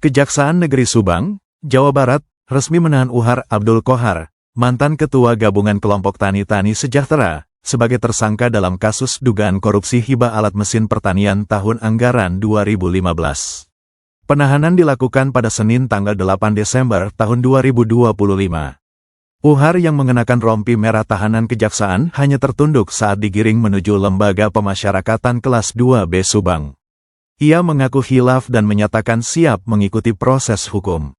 Kejaksaan Negeri Subang, Jawa Barat, resmi menahan Uhar Abdul Qohar, mantan Ketua Gabungan Kelompok Tani-Tani Sejahtera, sebagai tersangka dalam kasus dugaan korupsi hibah alat mesin pertanian tahun anggaran 2015. Penahanan dilakukan pada Senin tanggal 8 Desember tahun 2025. Uhar yang mengenakan rompi merah tahanan kejaksaan hanya tertunduk saat digiring menuju Lembaga Pemasyarakatan Kelas 2B Subang. Ia mengaku khilaf dan menyatakan siap mengikuti proses hukum.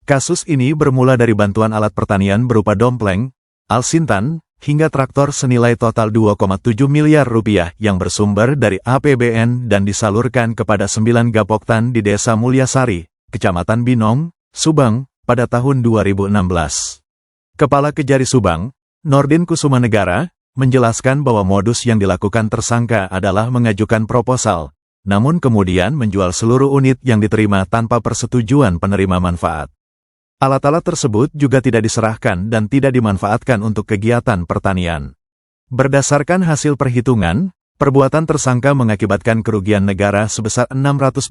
Kasus ini bermula dari bantuan alat pertanian berupa dompleng, alsintan, hingga traktor senilai total 2,7 miliar rupiah yang bersumber dari APBN dan disalurkan kepada 9 gapoktan di Desa Mulyasari, Kecamatan Binong, Subang, pada tahun 2016. Kepala Kejari Subang, Nordin Kusumanegara, menjelaskan bahwa modus yang dilakukan tersangka adalah mengajukan proposal, namun kemudian menjual seluruh unit yang diterima tanpa persetujuan penerima manfaat. Alat-alat tersebut juga tidak diserahkan dan tidak dimanfaatkan untuk kegiatan pertanian. Berdasarkan hasil perhitungan, perbuatan tersangka mengakibatkan kerugian negara sebesar 620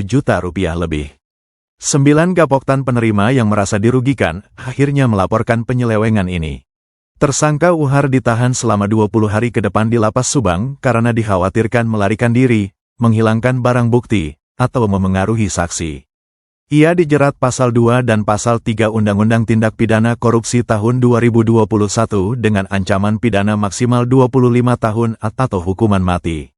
juta rupiah lebih. 9 gapoktan penerima yang merasa dirugikan, akhirnya melaporkan penyelewengan ini. Tersangka Uhar ditahan selama 20 hari ke depan di Lapas Subang karena dikhawatirkan melarikan diri, menghilangkan barang bukti, atau memengaruhi saksi. Ia dijerat Pasal 2 dan Pasal 3 Undang-Undang Tindak Pidana Korupsi tahun 2021 dengan ancaman pidana maksimal 25 tahun atau hukuman mati.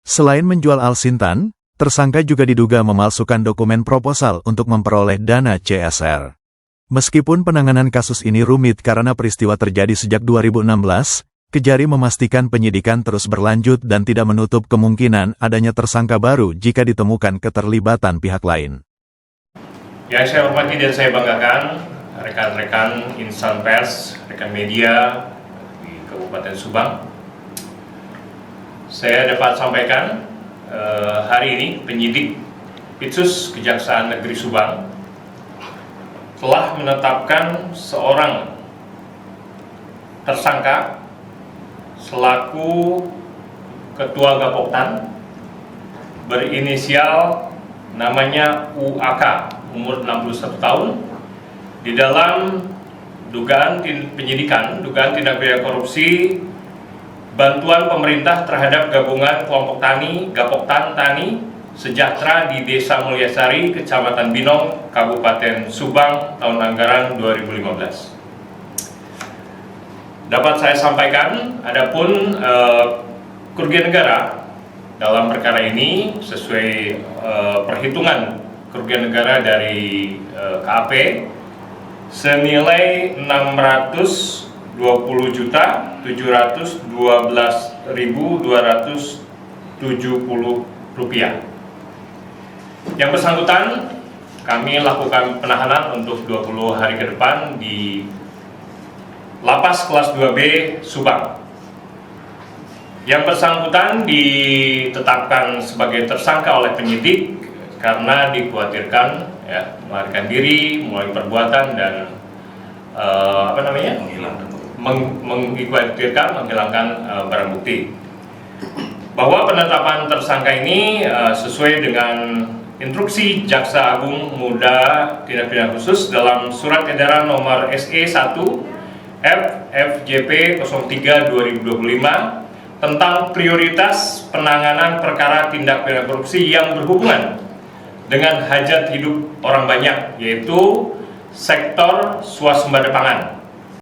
Selain menjual alsintan, tersangka juga diduga memalsukan dokumen proposal untuk memperoleh dana CSR. Meskipun penanganan kasus ini rumit karena peristiwa terjadi sejak 2016, Kejari memastikan penyidikan terus berlanjut dan tidak menutup kemungkinan adanya tersangka baru jika ditemukan keterlibatan pihak lain. Yang saya hormati dan saya banggakan, rekan-rekan insan pers, rekan media di Kabupaten Subang. Saya dapat sampaikan hari ini penyidik Pitsus Kejaksaan Negeri Subang telah menetapkan seorang tersangka selaku Ketua Gapoktan berinisial namanya UAK, umur 61 tahun, di dalam dugaan penyidikan, dugaan tindak pidana korupsi bantuan pemerintah terhadap gabungan kelompok tani, Gapoktan Tani Sejahtera di Desa Mulyasari, Kecamatan Binong, Kabupaten Subang, tahun anggaran 2015. Dapat saya sampaikan, adapun kerugian negara dalam perkara ini sesuai perhitungan kerugian negara dari KAP senilai 620.712.270 rupiah. Yang bersangkutan kami lakukan penahanan untuk 20 hari ke depan di Lapas Kelas 2B Subang. Yang bersangkutan ditetapkan sebagai tersangka oleh penyidik karena dikhawatirkan melarikan diri, mengulangi perbuatan dan menghilangkan barang bukti. Bahwa penetapan tersangka ini sesuai dengan instruksi Jaksa Agung Muda Tindak Pidana Khusus dalam Surat Edaran Nomor SE 1 FFJP 03/2025 tentang prioritas penanganan perkara tindak pidana korupsi yang berhubungan dengan hajat hidup orang banyak, yaitu sektor swasembada pangan.